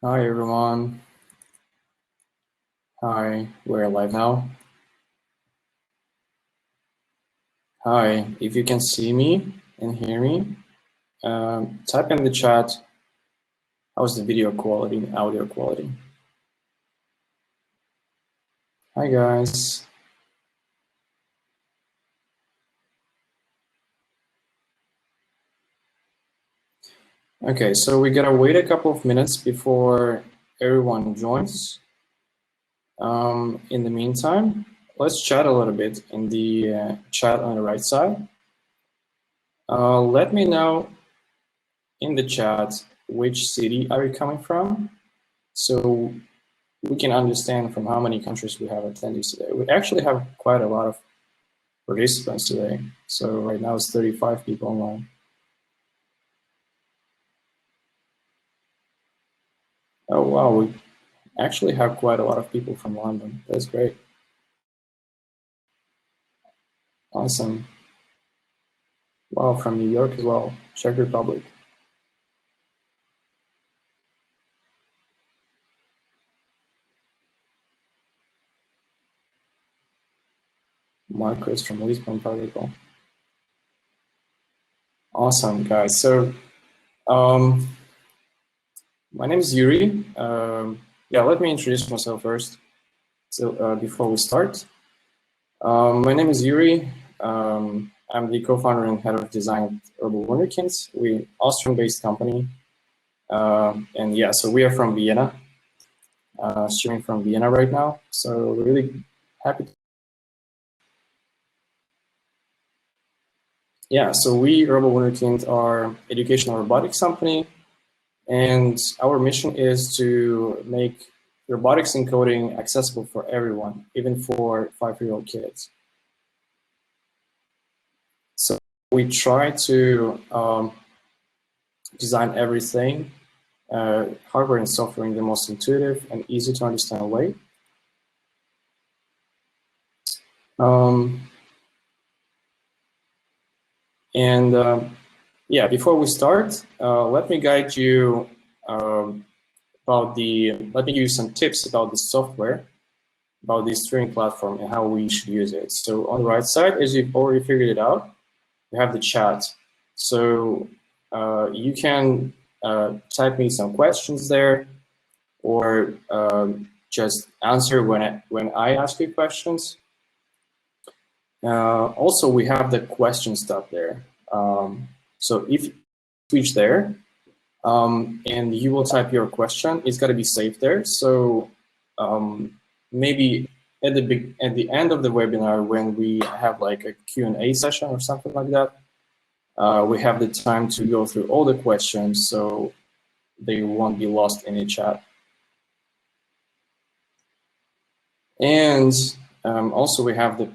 Hi everyone. Hi, we're live now. Hi, if you can see me and hear me, type in the chat, how's the video quality and audio quality? Hi guys. Okay, so we gotta wait a couple of minutes before everyone joins. In the meantime, let's chat a little bit in the chat on the right side. Let me know in the chat which city are you coming from, so we can understand from how many countries we have attendees today. We actually have quite a lot of participants today. So right now it's 35 people online. Oh wow, we actually have quite a lot of people from London. That's great. Awesome. Wow, from New York as well, Czech Republic. Marcos from Lisbon, Portugal. Awesome, guys. So my name is Yuri. Yeah, let me introduce myself first. So before we start, my name is Yuri. I'm the co-founder and head of design at Robo Wunderkind. We're Austrian-based company. And yeah, so we are from Vienna, streaming from Vienna right now. So really happy. Yeah, so we, Robo Wunderkind, are educational robotics company. And our mission is to make robotics and coding accessible for everyone, even for 5-year-old kids. So we try to design everything, hardware and software, in the most intuitive and easy to understand way. Yeah, before we start, let me guide you let me give you some tips about the software, about this streaming platform and how we should use it. So on the right side, as you've already figured it out, you have the chat. So you can type me some questions there, or just answer when I ask you questions. Also, we have the questions tab there. So if you switch there, and you will type your question, it's got to be saved there. So maybe at the end of the webinar, when we have like a Q&A session or something like that, we have the time to go through all the questions, so they won't be lost in the chat. And also we have the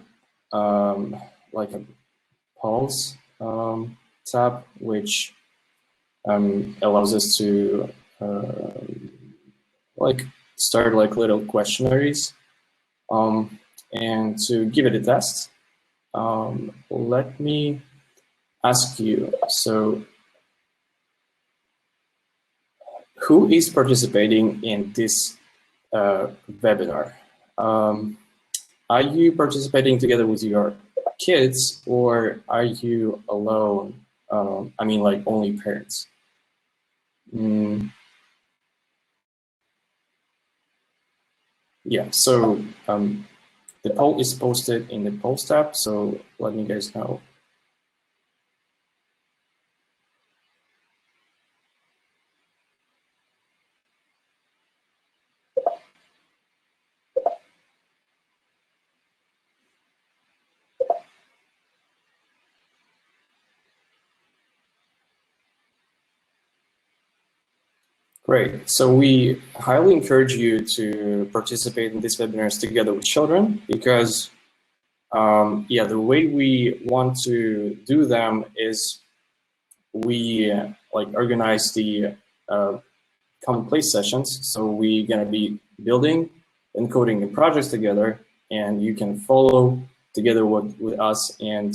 like a pause tab, which allows us to like start like little questionnaires and to give it a test. Let me ask you, so who is participating in this webinar? Are you participating together with your kids, or are you alone? I mean, like only parents? Yeah, so the poll is posted in the poll tab, so let me guys know. Great. So we highly encourage you to participate in these webinars together with children, because yeah, the way we want to do them is we like organize the common place sessions. So we're gonna be building and coding the projects together, and you can follow together with us. And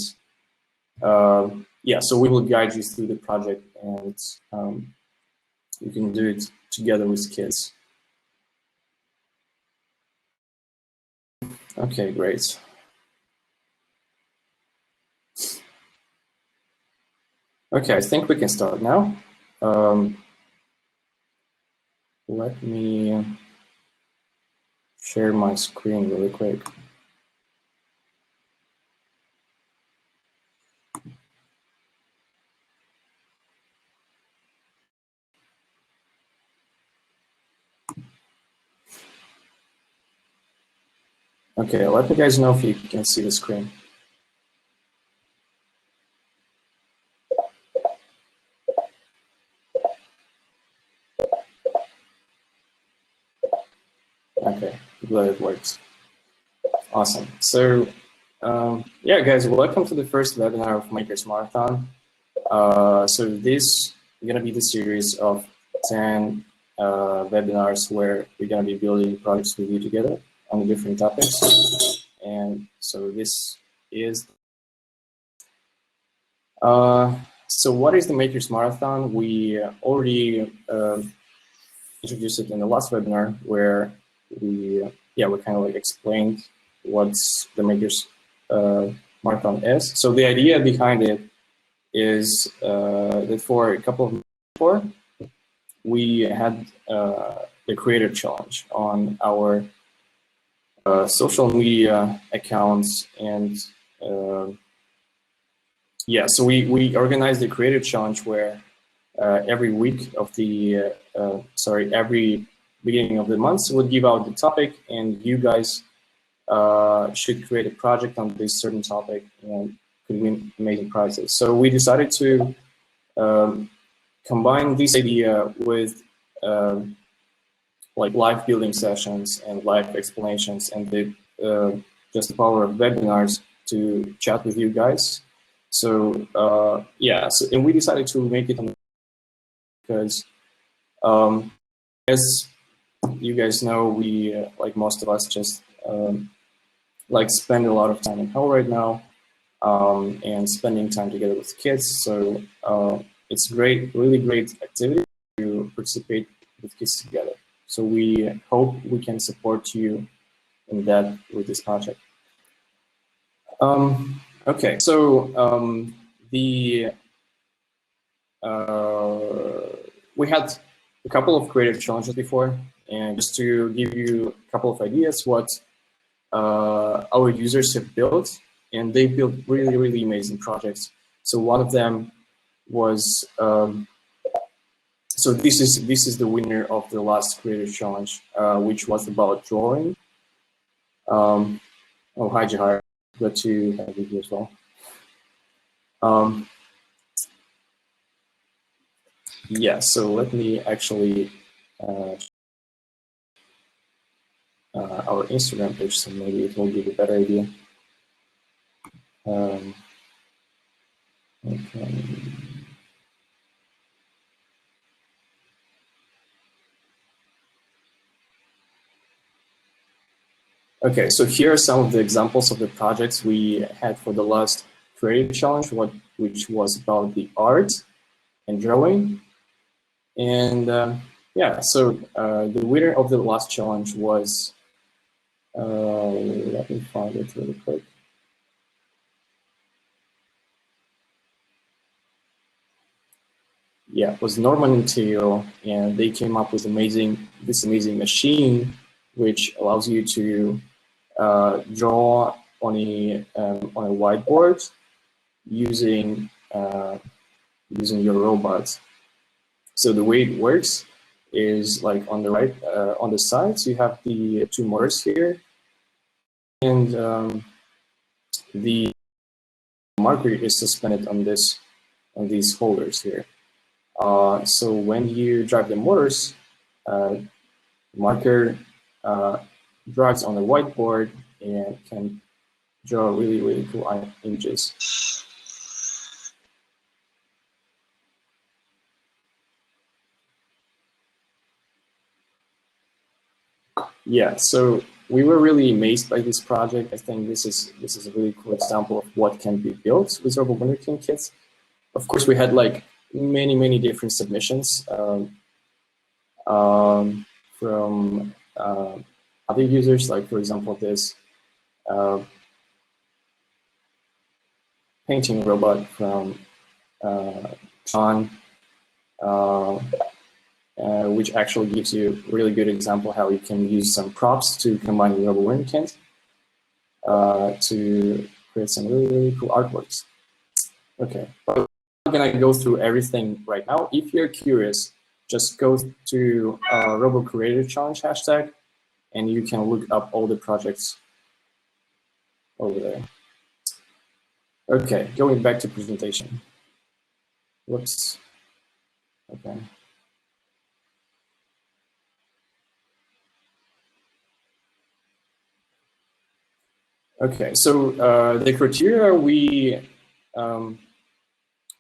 yeah, so we will guide you through the project, and you can do it together with kids. Okay, great. Okay, I think we can start now. Let me share my screen really quick. Okay, let me guys know if you can see the screen. Okay, glad it works. Awesome. So, yeah, guys, welcome to the first webinar of Makers Marathon. So this is going to be the series of 10 webinars where we're going to be building projects with you together on different topics. And so this is, so what is the Makers Marathon? We already introduced it in the last webinar where we kind of like explained what the Makers Marathon is. So the idea behind it is that for a couple of months before, we had the Creator Challenge on our social media accounts, and yeah, so we organized the Creator Challenge where every week of the every beginning of the month would give out the topic, and you guys should create a project on this certain topic and could win amazing prizes. So we decided to combine this idea with like live building sessions and live explanations, and the just the power of webinars to chat with you guys. So yeah, and we decided to make it on because as you guys know, we like most of us just like spend a lot of time at home right now, and spending time together with kids. So it's great, really great activity to participate with kids together. So we hope we can support you in that with this project. Okay, so we had a couple of creative challenges before, and just to give you a couple of ideas what our users have built, and they built really, really amazing projects. So one of them was, so this is the winner of the last creative challenge, which was about drawing. Oh, hi, Jahar. Glad to have you here as well. Yeah, so let me actually our Instagram page, so maybe it will give a better idea. Okay. Okay, so here are some of the examples of the projects we had for the last creative challenge, which was about the art and drawing. And yeah, so the winner of the last challenge was, let me find it really quick. Yeah, it was Norman and Theo, and they came up with this amazing machine, which allows you to draw on a whiteboard using your robot. So the way it works is like on the right, on the sides, you have the two motors here, and the marker is suspended on these holders here. So when you drive the motors, the marker drags on the whiteboard and can draw really, really cool images. Yeah, so we were really amazed by this project. I think this is a really cool example of what can be built with Robo Wunderkind kits. Of course, we had like many different submissions. from other users, like for example this painting robot from John, which actually gives you a really good example how you can use some props to combine with Robo Wunderkind to create some really, really cool artworks. Okay, but I'm not gonna go through everything right now. If you're curious, just go to Robo Creator Challenge hashtag, and you can look up all the projects over there. Okay, going back to presentation. Whoops. Okay. Okay, so the criteria we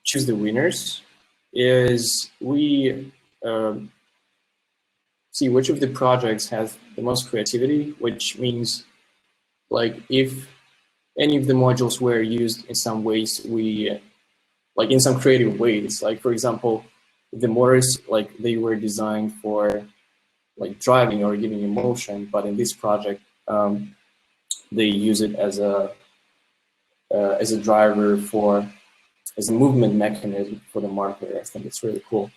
choose the winners is we see which of the projects has the most creativity, which means like if any of the modules were used in some ways, we like in some creative ways, like for example, the motors, like they were designed for like driving or giving emotion, but in this project, they use it as a driver for, as a movement mechanism for the marker. I think it's really cool.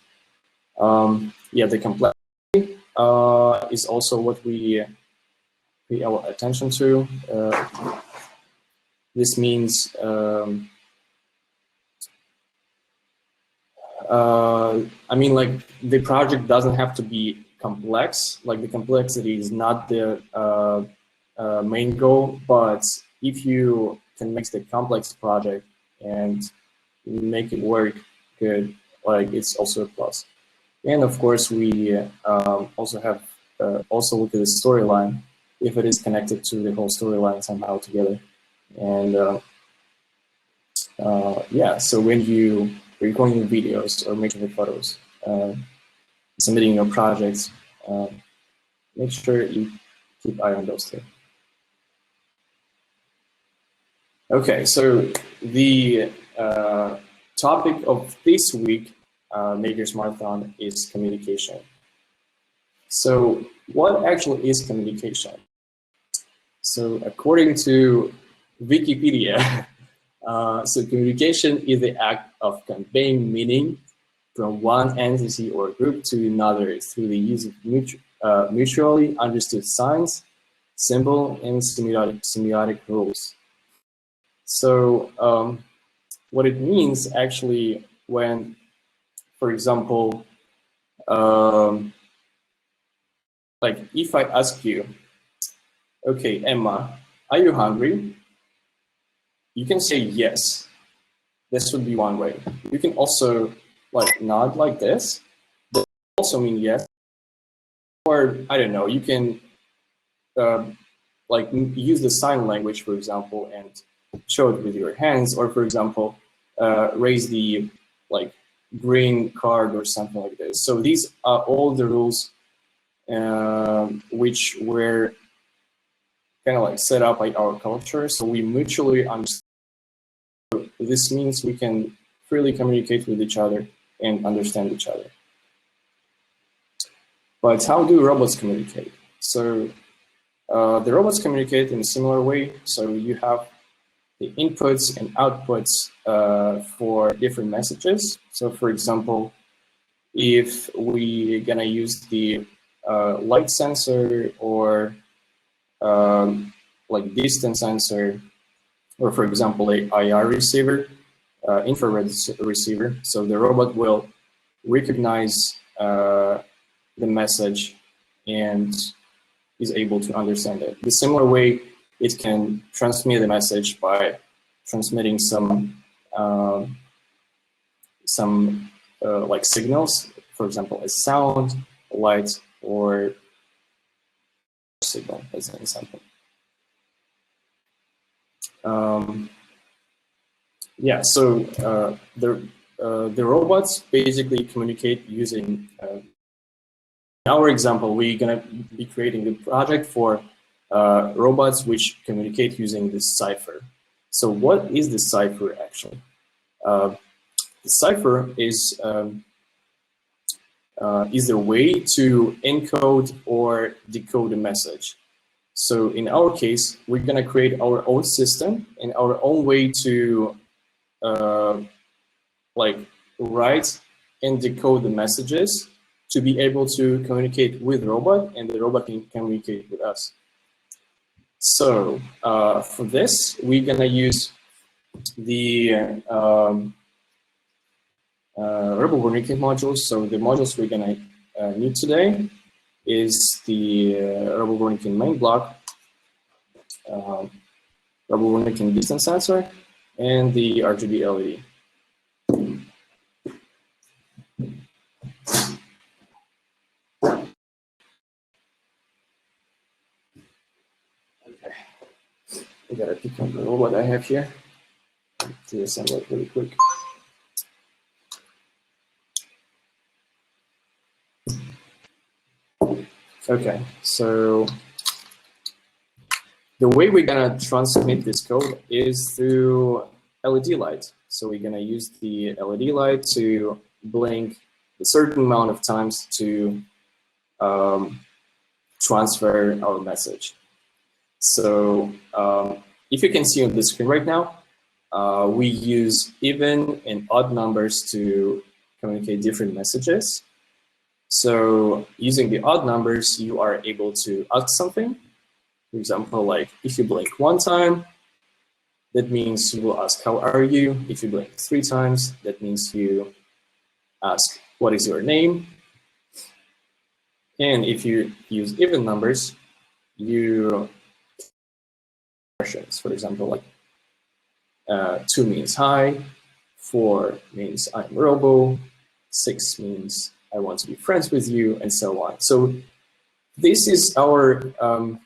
Yeah, the complexity is also what we pay our attention to. This means I mean, like the project doesn't have to be complex. Like the complexity is not the main goal, but if you can make the complex project and make it work good, like it's also a plus. And of course, we also have also look at the storyline if it is connected to the whole storyline somehow together. And yeah, so when you recording videos or making the photos, submitting your projects, make sure you keep eye on those two. Okay, so the topic of this week, Makers Marathon, is communication. So what actually is communication? So according to Wikipedia, so communication is the act of conveying meaning from one entity or group to another through the use of mutually understood signs, symbol, and semiotic rules. So what it means actually when, for example, like if I ask you, okay, Emma, are you hungry? You can say yes. This would be one way. You can also like nod like this. That also mean yes. Or I don't know, you can like use the sign language, for example, and show it with your hands, or for example, raise the like green card or something like this. So these are all the rules which were kind of like set up by our culture. So we mutually understand. This means we can freely communicate with each other and understand each other. But how do robots communicate? So the robots communicate in a similar way. So you have the inputs and outputs for different messages. So for example, if we're gonna use the light sensor or like distance sensor, or for example, a IR receiver, infrared receiver. So the robot will recognize the message and is able to understand it. The similar way it can transmit the message by transmitting some like signals, for example, a sound, a light, or signal as an example. Yeah, so the robots basically communicate using, in our example, we're gonna be creating the project for robots which communicate using this Cipher. So what is the Cipher actually? The Cipher is is there a way to encode or decode a message? So in our case, we're going to create our own system and our own way to like write and decode the messages to be able to communicate with the robot, and the robot can communicate with us. So for this, we're going to use the Robo Wunderkind modules. So the modules we're going to need today is the Robo Wunderkind main block, Robo Wunderkind distance sensor, and the RGB LED. Okay, I gotta pick up the robot I have here to assemble it really quick. Okay, so the way we're gonna transmit this code is through LED light. So we're gonna use the LED light to blink a certain amount of times to transfer our message. So if you can see on the screen right now, we use even and odd numbers to communicate different messages. So using the odd numbers, you are able to ask something. For example, like if you blink 1 time, that means you will ask, how are you? If you blink 3 times, that means you ask, what is your name? And if you use even numbers, you questions. For example, like 2 means hi, 4 means I'm Robo, 6 means I want to be friends with you, and so on. So this is our own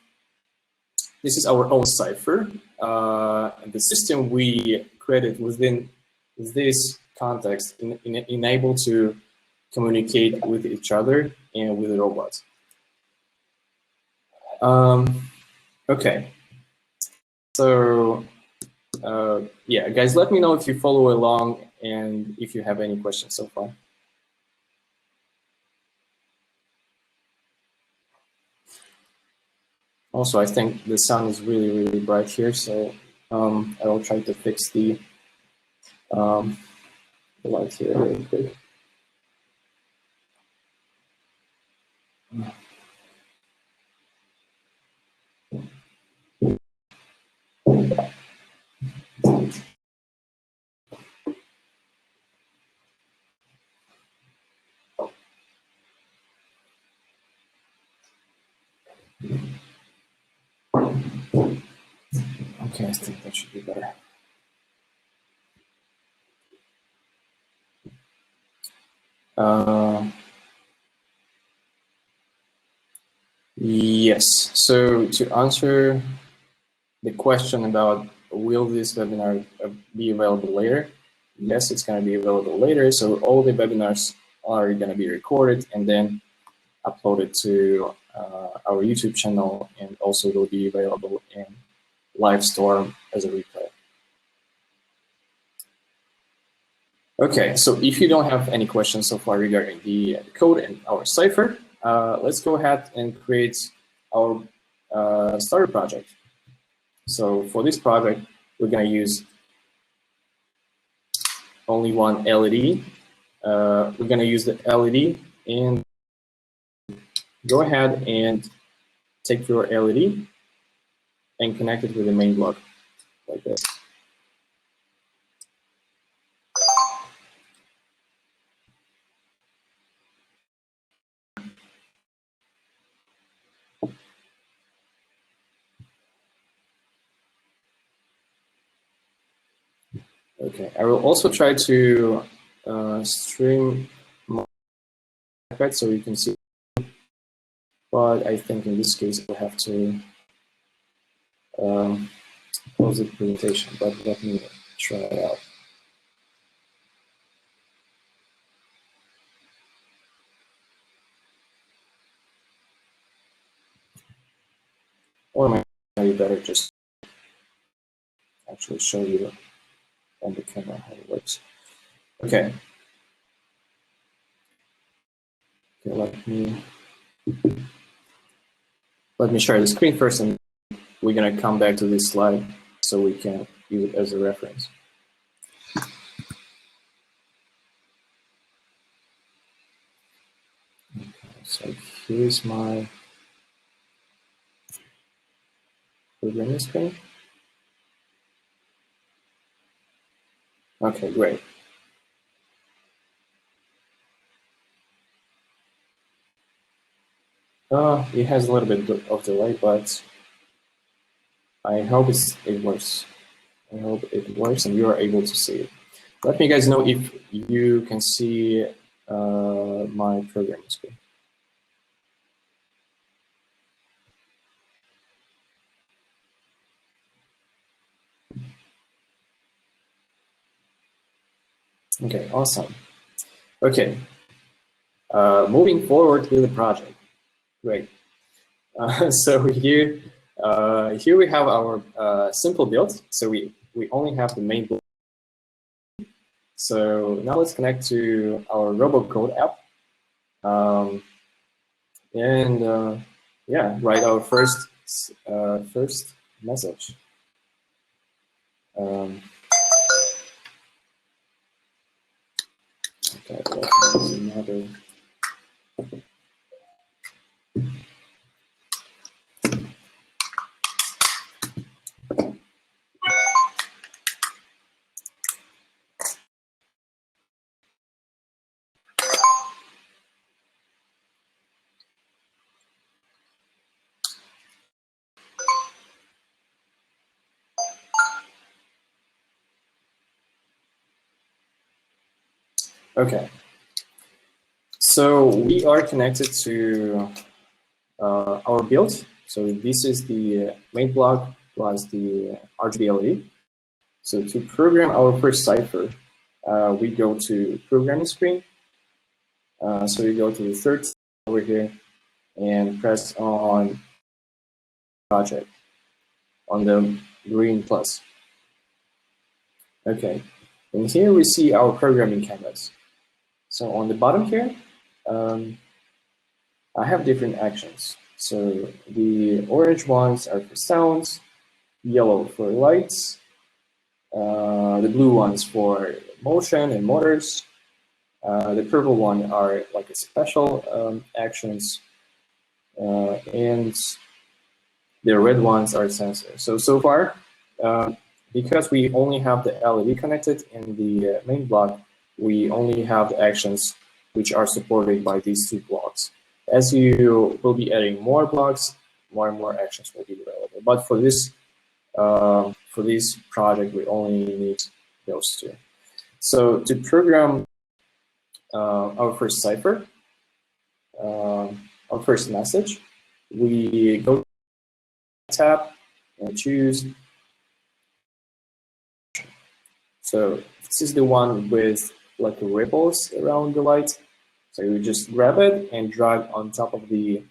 cipher. The system we created within this context enable to communicate with each other and with the robots. Okay, so yeah, guys, let me know if you follow along and if you have any questions so far. Also, I think the sun is really, really bright here, so I will try to fix the light here really quick. Okay, I think that should be better. Yes, so to answer the question about will this webinar be available later, yes, it's going to be available later. So all the webinars are going to be recorded and then uploaded to our YouTube channel, and also will be available in Livestorm as a replay. Okay, so if you don't have any questions so far regarding the code and our cipher, let's go ahead and create our starter project. So for this project, we're going to use only one LED. We're going to use the LED and go ahead and take your LED and connect it with the main block like this. Okay, I will also try to stream my iPad so you can see, but I think in this case we'll have to close the presentation, but let me try it out. Or maybe better just actually show you on the camera how it works. Okay. Okay, let me share the screen first, and we're gonna come back to this slide so we can use it as a reference. Okay, so here's my programming screen. Okay, great. It has a little bit of delay, but I hope it works. I hope it works and you are able to see it. Let me guys know if you can see my programming screen. Okay, awesome. Okay, moving forward with the project. Great. So here we have our simple build. So we only have the main build. So now let's connect to our RoboCode app, and yeah, write our first message. Okay, let's use another. Okay, so we are connected to our build. So this is the main block plus the RGB LED. So to program our first cipher, we go to programming screen. So we go to the third over here and press on project on the green plus. Okay, and here we see our programming canvas. So on the bottom here, I have different actions. So the orange ones are for sounds, yellow for lights, the blue ones for motion and motors, the purple one are like a special actions, and the red ones are sensors. So far, because we only have the LED connected in the main block, we only have the actions which are supported by these two blocks. As you will be adding more blocks, more and more actions will be available. But for this project, we only need those two. So to program our first cipher, our first message, we go to the tab and choose. So this is the one with like ripples around the light. So you just grab it and drag on top of the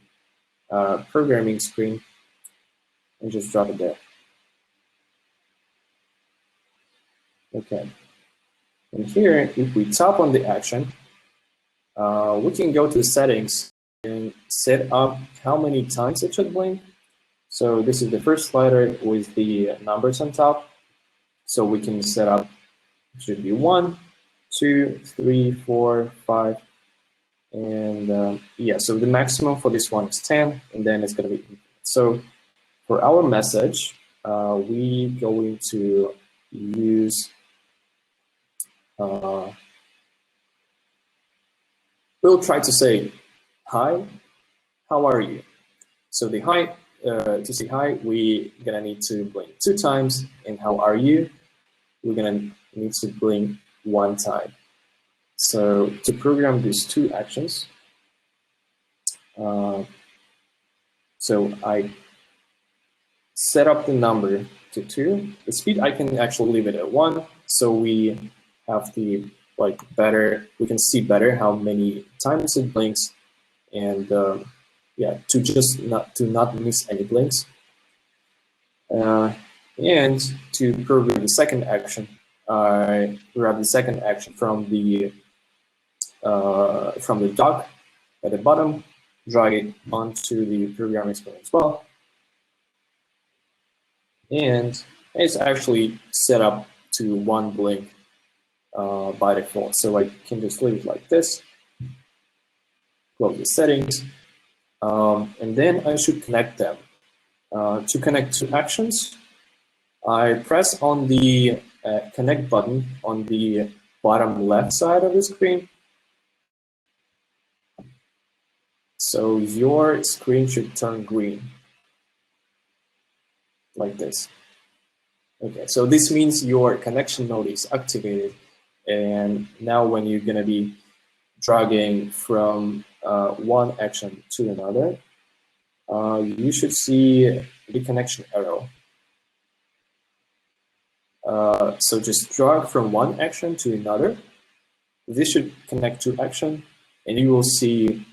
programming screen and just drop it there. Okay. And here, if we tap on the action, we can go to settings and set up how many times it should blink. So this is the first slider with the numbers on top. So we can set up, it should be 1, 2, 3, 4, 5, and yeah, so the maximum for this one is 10, and then it's going to be. So for our message, we going to use we'll try to say hi, how are you? So the hi, to say hi, we gonna need to blink 2 times, and how are you? We're gonna need to blink 1 time. So to program these 2 actions, so I set up the number to 2. The speed I can actually leave it at 1, so we have the better. We can see better how many times it blinks, and yeah, to not miss any blinks. And to program the second action, I grab the second action from the dock at the bottom, drag it onto the programming screen as well. And it's actually set up to one blink by default. So I can just leave it like this, close the settings, and then I should connect them. To connect two actions, I press on the connect button on the bottom left side of the screen. So your screen should turn green, like this. Okay, so this means your connection mode is activated, and now when you're gonna be dragging from one action to another, you should see the connection arrow. So just drag from one action to another. This should connect to action, and you will see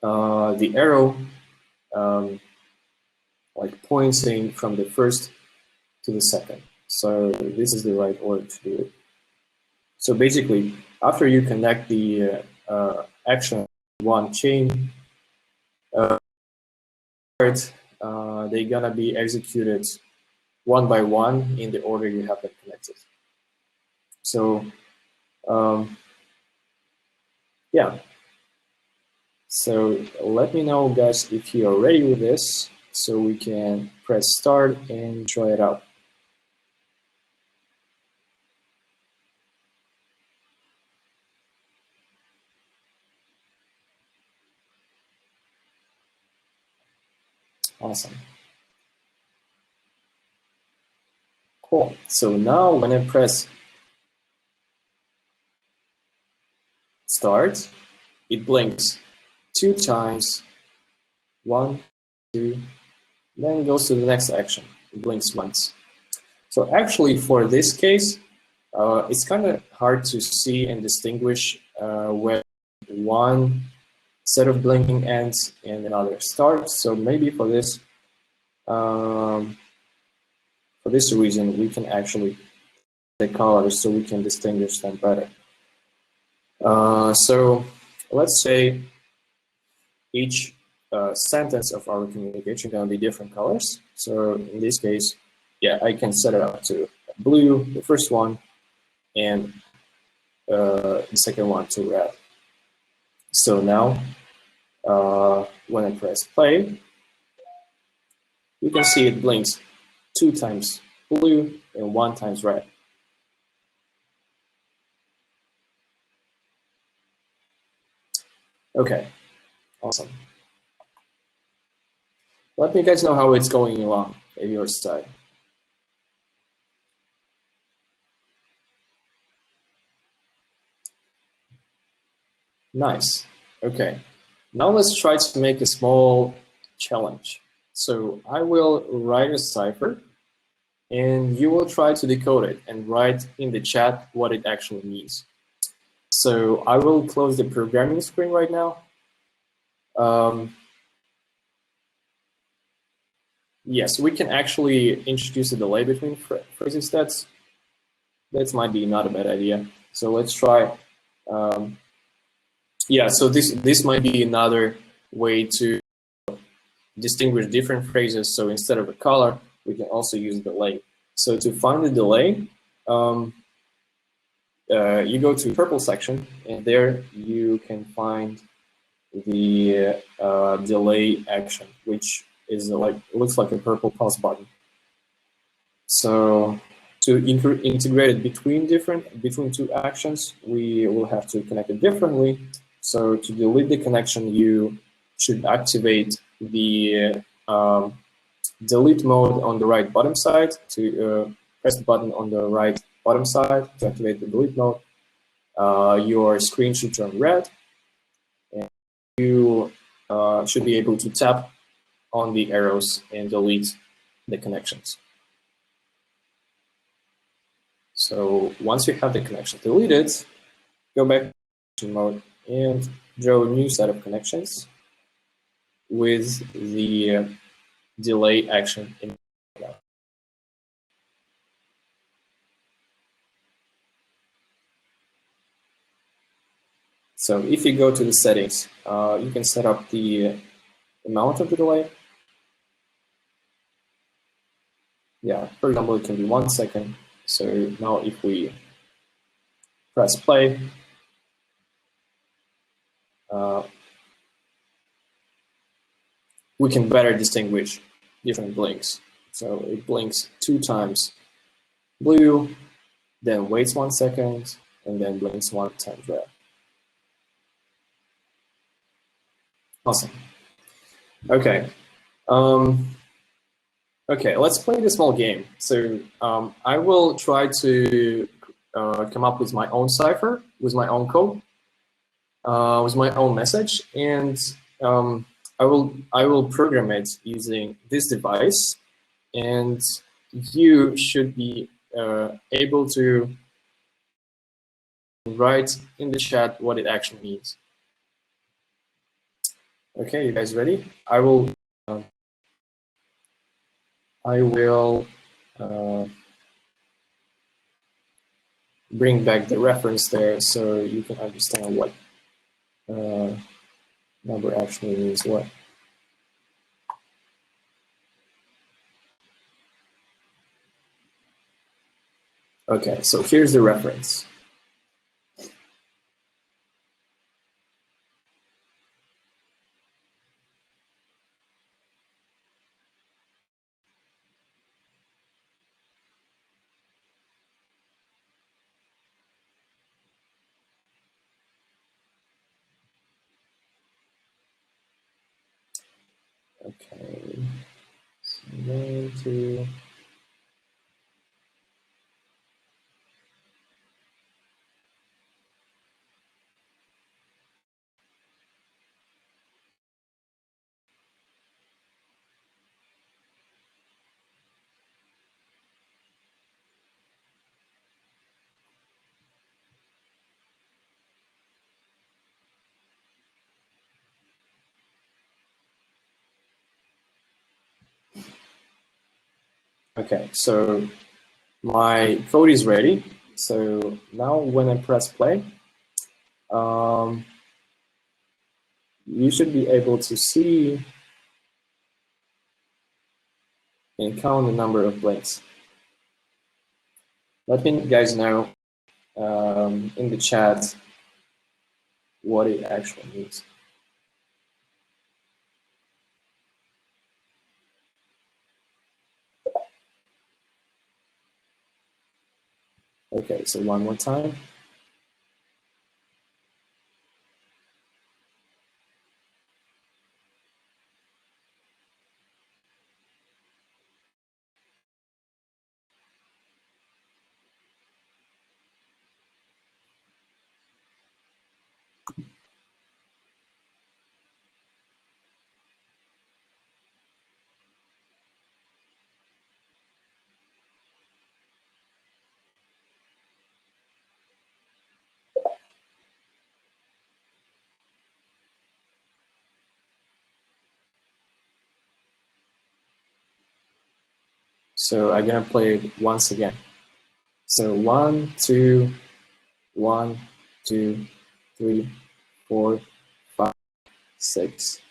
the arrow like pointing from the first to the second. So this is the right order to do it. So basically, after you connect the action one chain, they're gonna be executed one by one in the order you have them connected. So yeah. So let me know, guys, if you are ready with this, so we can press start and try it out. Awesome. Cool. So now when I press start, it blinks 2 times, 1, 2, then goes to the next action. It blinks once. So actually for this case, it's kind of hard to see and distinguish when one set of blinking ends and another starts. So maybe for this reason, we can actually the colors so we can distinguish them better. So let's say each sentence of our communication can be different colors. So in this case, yeah, I can set it up to blue, the first one, and the second one to red. So now, when I press play, you can see it blinks 2 times blue and 1 times red. Okay, awesome. Let me guys know how it's going along at your side. Nice. Okay. Now let's try to make a small challenge. So I will write a cipher, and you will try to decode it and write in the chat what it actually means. So I will close the programming screen right now. Yes, we can actually introduce a delay between phrases. That might be not a bad idea. So let's try. Yeah, so this might be another way to distinguish different phrases. So instead of a color, we can also use delay. So to find the delay, you go to purple section, and there you can find the delay action, which is looks like a purple pause button. So to integrate it between two actions, we will have to connect it differently. So to delete the connection, you should activate the delete mode on the right bottom side. To press the button on the right bottom side to activate the delete mode. Your screen should turn red, and you should be able to tap on the arrows and delete the connections. So once you have the connection deleted, go back to mode and draw a new set of connections with the delay action in. So if you go to the settings, you can set up the amount of the delay. Yeah, for example, it can be 1 second. So now if we press play, we can better distinguish different blinks. So it blinks 2 times blue, then waits 1 second, and then blinks 1 time red. Awesome. Okay. Okay, let's play this small game. So I will try to come up with my own cipher, with my own code, with my own message, and I will program it using this device, and you should be able to write in the chat what it actually means. Okay, you guys ready? I will bring back the reference there so you can understand what number actually means what. Okay, so here's the reference. Okay, so I'm going to okay, so my code is ready. So now when I press play, you should be able to see and count the number of blinks. Let me guys know in the chat what it actually means. Okay, so one more time. So I'm gonna play it once again. So 1, 2, 1, 2, 3, 4, 5, 6.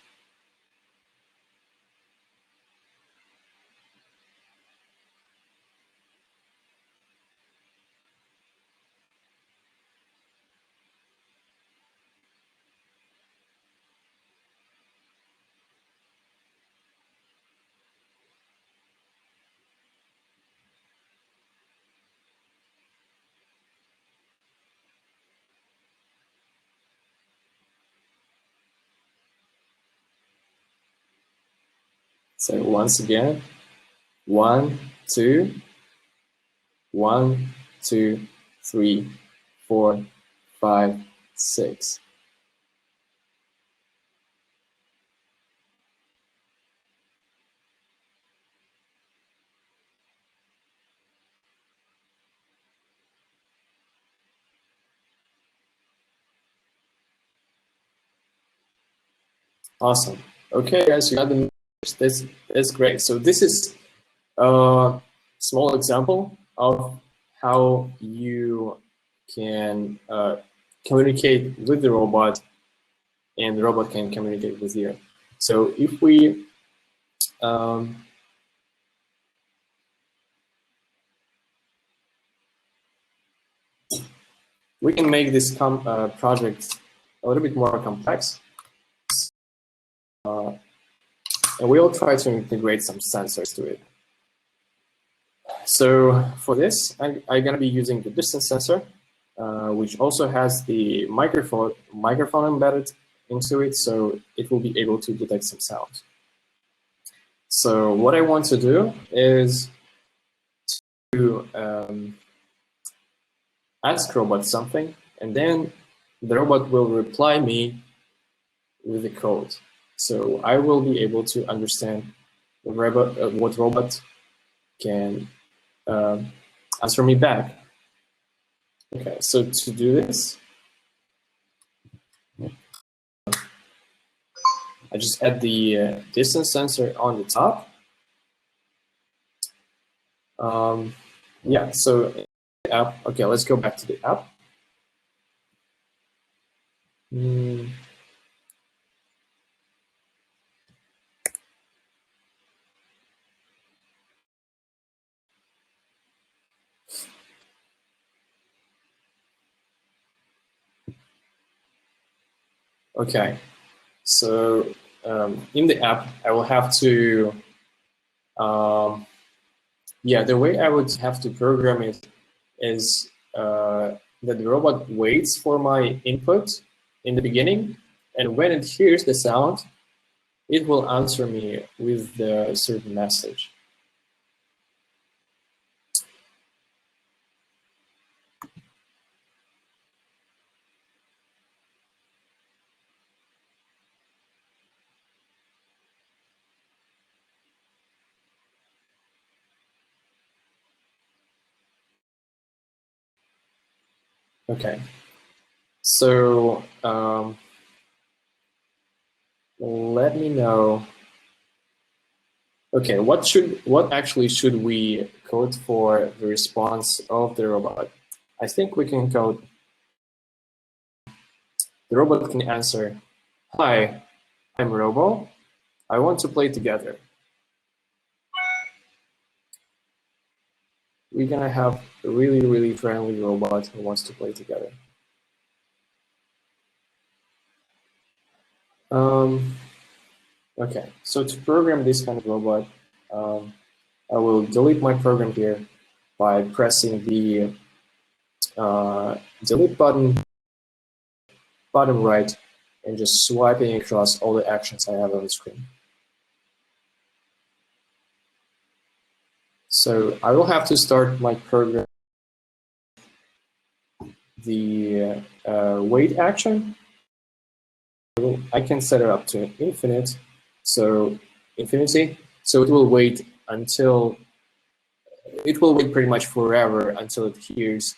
So once again, 1, 2, 1, 2, 3, 4, 5, 6. Awesome. Okay, guys, you got the message. That's great. So this is a small example of how you can communicate with the robot, and the robot can communicate with you. So if we we can make this project a little bit more complex, and we'll try to integrate some sensors to it. So for this, I'm going to be using the distance sensor, which also has the microphone embedded into it, so it will be able to detect some sound. So what I want to do is to ask robot something, and then the robot will reply me with the code. So I will be able to understand what robot can answer me back. Okay, so to do this, I just add the distance sensor on the top. Yeah, so app. Okay, let's go back to the app. Okay, so in the app, I will have to, yeah, the way I would have to program it is that the robot waits for my input in the beginning, and when it hears the sound, it will answer me with a certain message. Okay, so let me know. Okay, what actually should we code for the response of the robot? I think we can code. The robot can answer, "Hi, I'm Robo. I want to play together." We're gonna have a really, really friendly robot who wants to play together. Okay, so to program this kind of robot, I will delete my program here by pressing the delete button, bottom right, and just swiping across all the actions I have on the screen. So I will have to start my program the wait action. I can set it up to infinite, so infinity. So it will wait until, it will wait pretty much forever until it hears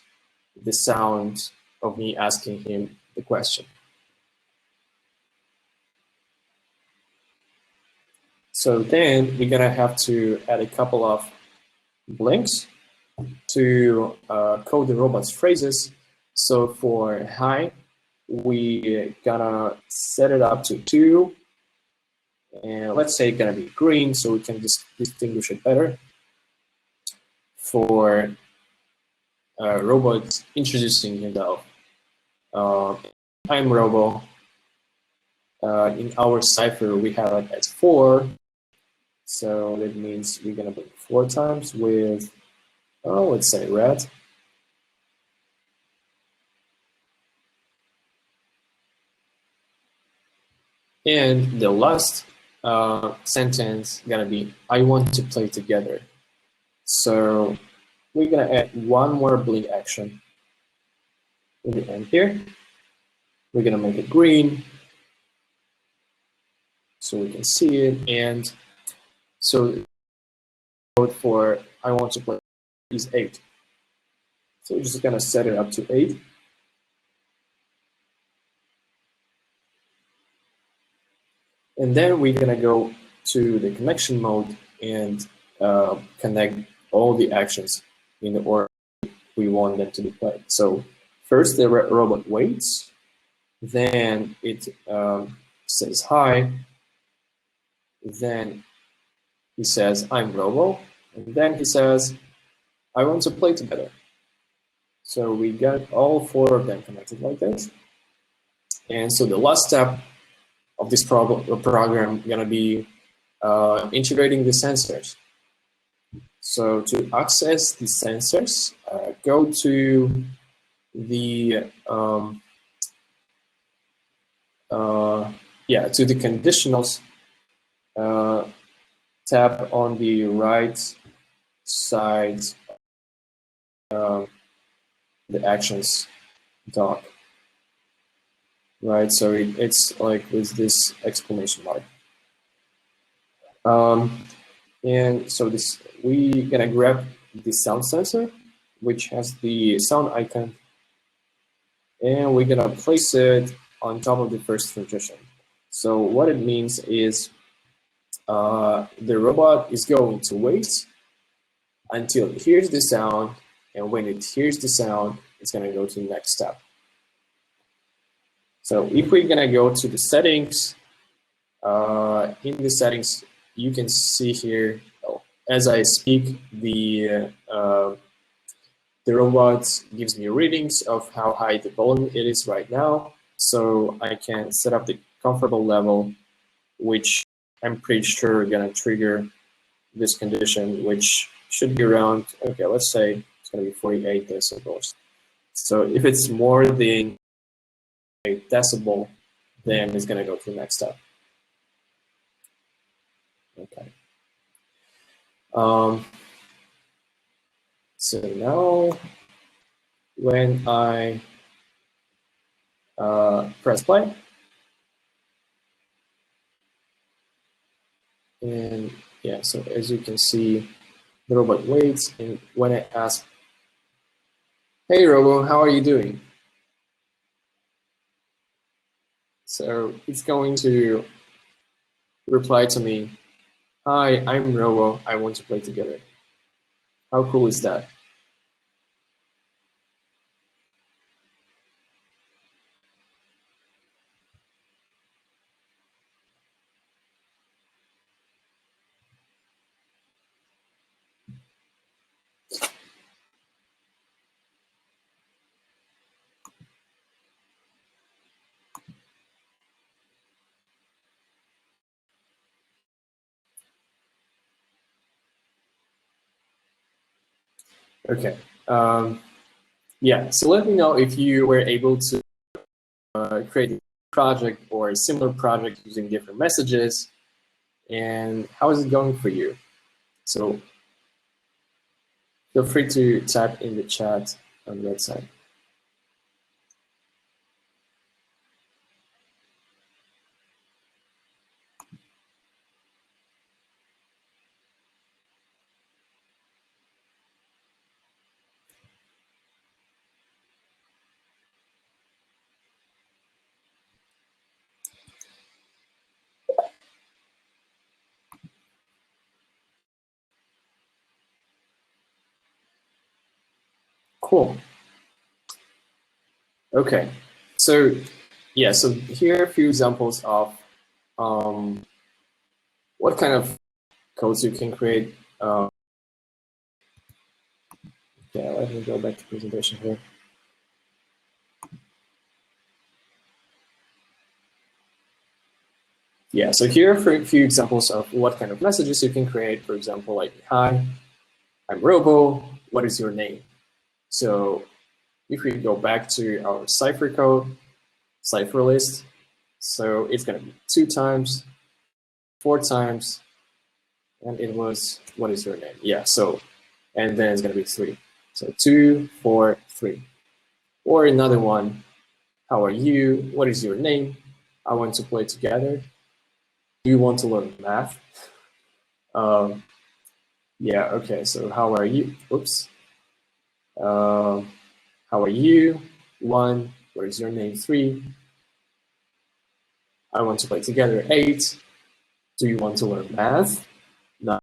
the sound of me asking him the question. So then we're gonna have to add a couple of blinks to code the robot's phrases. So for hi, we gonna set it up to 2, and let's say it's gonna be green so we can distinguish it better. For robot introducing himself, I'm Robo. In our cipher we have it as 4, so that means we're gonna blink 4 times with, let's say red. And the last sentence gonna be, I want to play together. So we're gonna add one more blink action in the end here. We're gonna make it green so we can see it. And so code for I want to play is 8. So we're just gonna set it up to 8. And then we're gonna go to the connection mode and connect all the actions in the order we want them to be played. So first the robot waits, then it says hi, then he says, I'm Robo, and then he says, I want to play together. So we got all 4 of them connected like this. And so the last step of this program gonna be integrating the sensors. So to access the sensors, go to the to the conditionals tab on the right side, the actions dock, right? So it's like with this exclamation mark. And so we gonna grab the sound sensor, which has the sound icon, and we're gonna place it on top of the first transition. So what it means is the robot is going to wait until it hears the sound, and when it hears the sound, it's gonna go to the next step. So if we're gonna go to the settings, in the settings, you can see here, as I speak, the robot gives me readings of how high the volume it is right now. So I can set up the comfortable level, which I'm pretty sure gonna trigger this condition, which should be around, okay, let's say it's gonna be 48 decibels. So if it's more than 8 decibel, then it's gonna go to the next step. Okay. So now when I press play, and yeah, so as you can see, the robot waits, and when I ask, hey Robo, how are you doing? So it's going to reply to me, hi, I'm Robo, I want to play together. How cool is that? Okay. Yeah, so let me know if you were able to create a project or a similar project using different messages, and how is it going for you? So feel free to type in the chat on the website. Cool. Okay, so yeah, so here are a few examples of what kind of codes you can create. Yeah, let me go back to presentation here. Yeah, so here are a few examples of what kind of messages you can create. For example, like, hi, I'm Robo, what is your name? So if we go back to our Cipher code, Cipher list, so it's gonna be 2 times, 4 times, and it was, what is your name? Yeah, so, and then it's gonna be 3. So 2, 4, 3. Or another one, how are you? What is your name? I want to play together. Do you want to learn math? Yeah, okay, so how are you? Oops. How are you? 1, what is your name? 3. I want to play together. 8. Do you want to learn math? 9.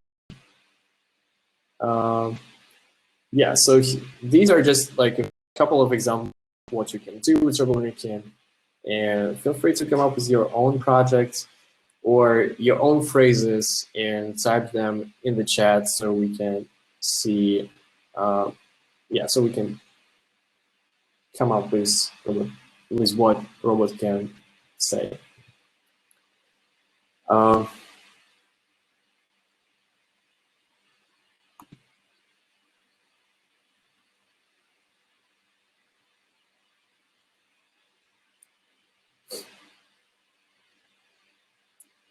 Yeah, so these are just like a couple of examples what you can do with Robo Wunderkind. And feel free to come up with your own projects or your own phrases and type them in the chat so we can see, so we can come up with what robots can say.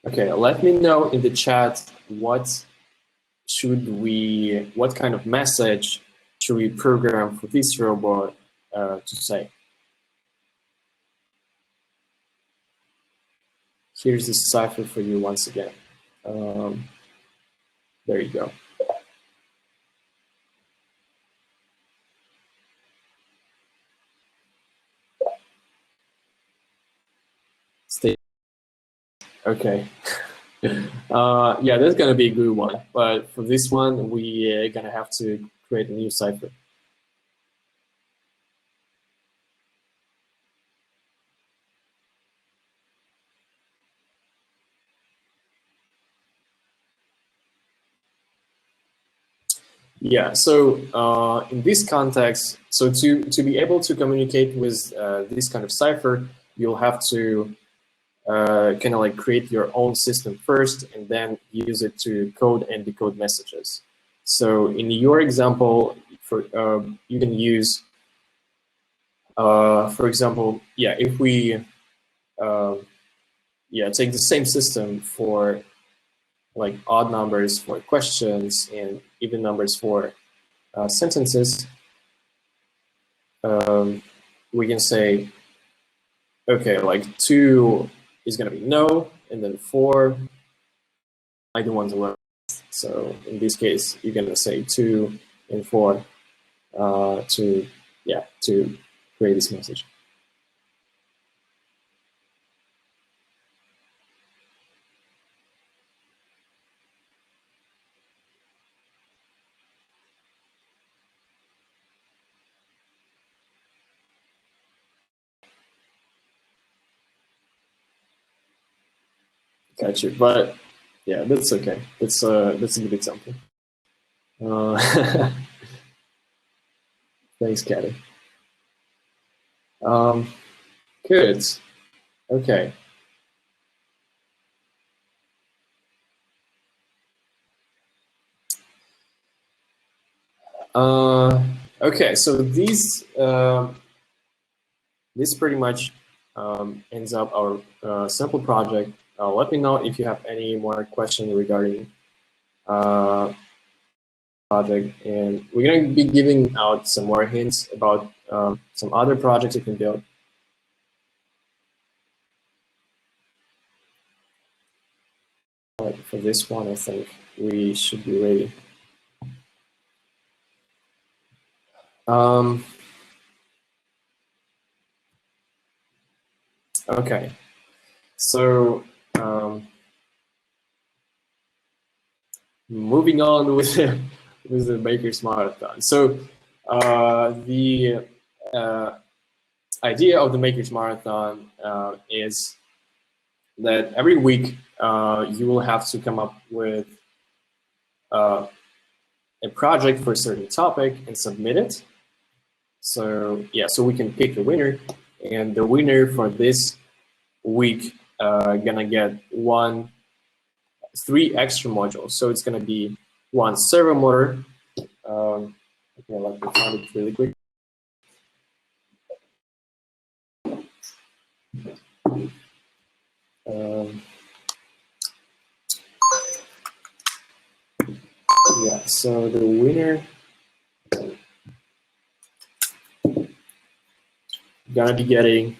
Okay, let me know in the chat what kind of message should we program for this robot to say. Here's the cipher for you once again. There you go. Stay. Okay. Yeah, that's gonna be a good one. But for this one, we gonna have to create a new cipher. Yeah, so in this context, so to be able to communicate with this kind of cipher, you'll have to kind of like create your own system first and then use it to code and decode messages. So in your example, you can use, for example, if we take the same system for like odd numbers for questions and even numbers for sentences, we can say, okay, like 2 is going to be no, and then 4, I don't want to learn. So in this case, you're going to say 2 and 4 to create this message. Got you, but yeah, that's okay. That's a good example. Thanks, Kathy. Good. Okay. Okay, so this pretty much ends up our sample project. Let me know if you have any more questions regarding project, and we're going to be giving out some more hints about some other projects you can build. But for this one, I think we should be ready. Okay, so moving on with the Maker's Marathon. So the idea of the Maker's Marathon is that every week you will have to come up with a project for a certain topic and submit it. So so we can pick the winner, and the winner for this week gonna get 3 extra modules. So it's gonna be 1 servo motor. Okay, let me find it really quick. So the winner gonna be getting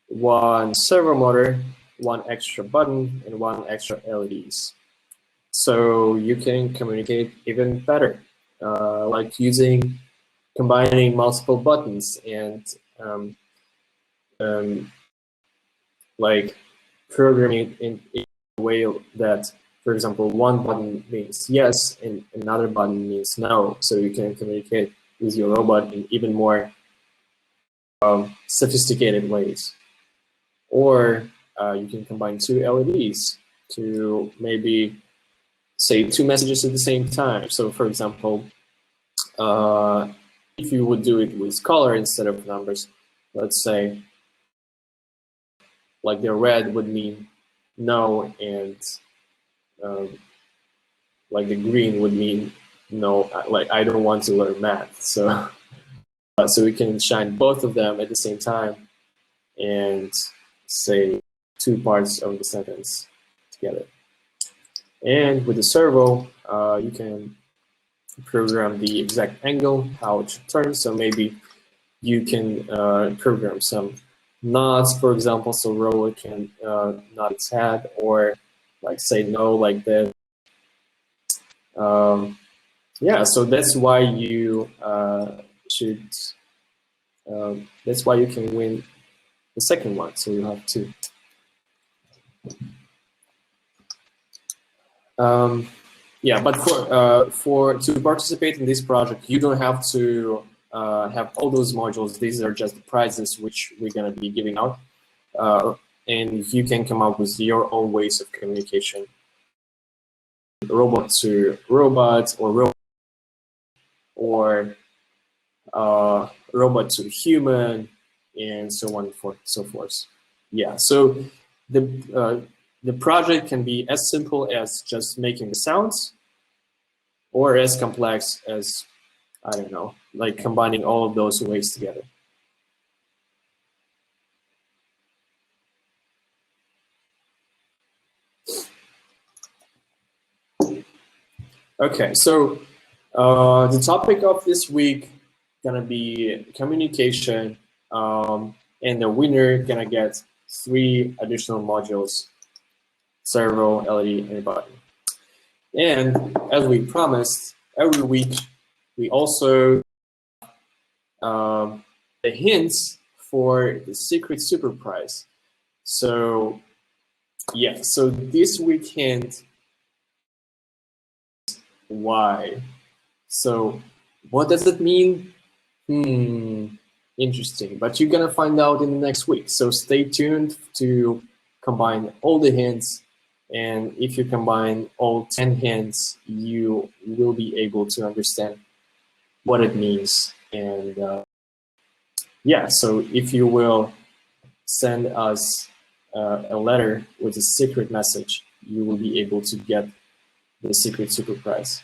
1 servo motor, 1 extra button, and 1 extra LEDs. So you can communicate even better, like combining multiple buttons and like programming in a way that, for example, 1 button means yes and another button means no. So you can communicate with your robot in even more sophisticated ways. Or you can combine two LEDs to maybe say two messages at the same time. So for example, if you would do it with color instead of numbers, let's say like the red would mean no, and like the green would mean no, like I don't want to learn math. So so we can shine both of them at the same time and say two parts of the sentence together. And with the servo, you can program the exact angle, how it should turn. So maybe you can program some nods, for example, so robot can nod its head or like say no like that. Yeah, so that's why you should. That's why you can win the second one. So you have two. Yeah, but for to participate in this project, you don't have to have all those modules. These are just the prizes which we're gonna be giving out, and you can come up with your own ways of communication, robot to robot, or robot to human, and so on and so forth. Yeah, so the project can be as simple as just making the sounds, or as complex as, I don't know, like combining all of those ways together. Okay, so the topic of this week gonna be communication, and the winner gonna get 3 additional modules: servo, LED, and button. And as we promised, every week we also the hints for the secret super prize. So yeah, so this week hint, why? So what does it mean? Interesting, but you're gonna find out in the next week. So stay tuned to combine all the hints, and if you combine all 10 hints, you will be able to understand what it means. And yeah, so if you will send us a letter with a secret message, you will be able to get the secret super prize.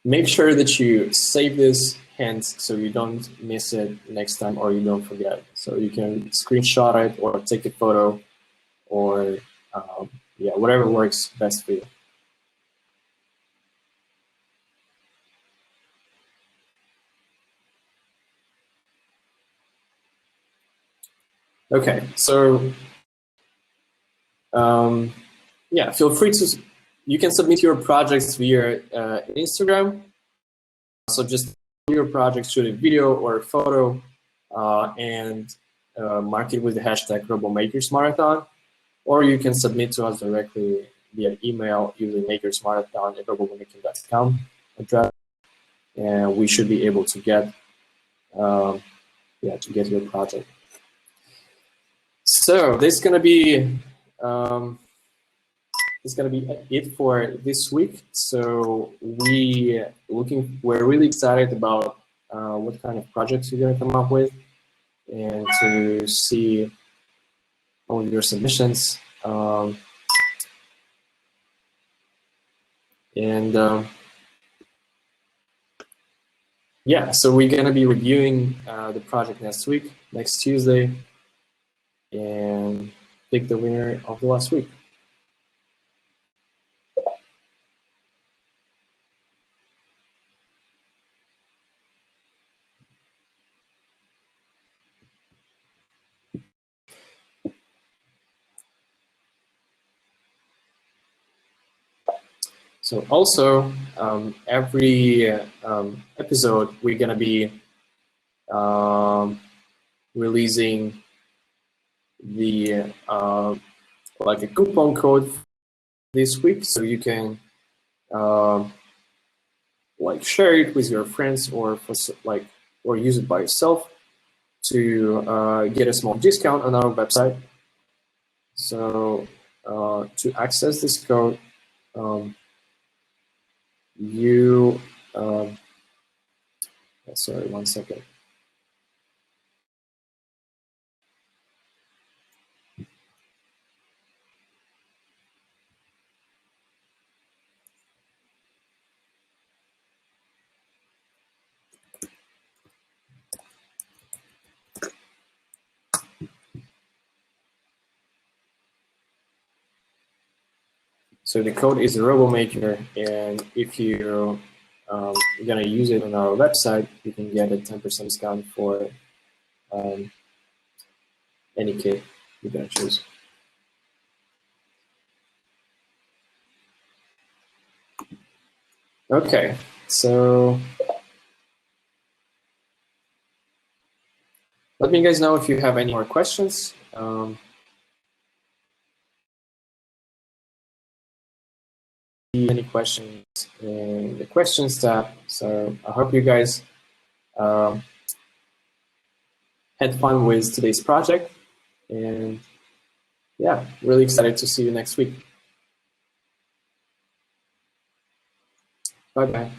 Make sure that you save this hint so you don't miss it next time or you don't forget. So you can screenshot it or take a photo, or yeah, whatever works best for you. Okay, so yeah, feel free to, you can submit your projects via Instagram. So just your project, shoot a video or a photo, and mark it with the hashtag RoboMakersMarathon, or you can submit to us directly via email using makersmarathon@robowunderkind.com address, and we should be able to get yeah, to get your project. So this is gonna be it for this week. So we're really excited about what kind of projects you're gonna come up with, and to see all your submissions. Yeah, so we're gonna be reviewing the project next Tuesday, and pick the winner of the last week. So also, every episode, we're gonna be releasing the like a coupon code this week, so you can like share it with your friends or or use it by yourself to get a small discount on our website. So to access this code, you sorry, 1 second. So the code is RoboMaker, and if you're gonna use it on our website, you can get a 10% discount for any kit you're gonna choose. Okay, so let me guys know if you have any more questions. Any questions in the questions tab. So I hope you guys had fun with today's project, and yeah, really excited to see you next week. Bye-bye.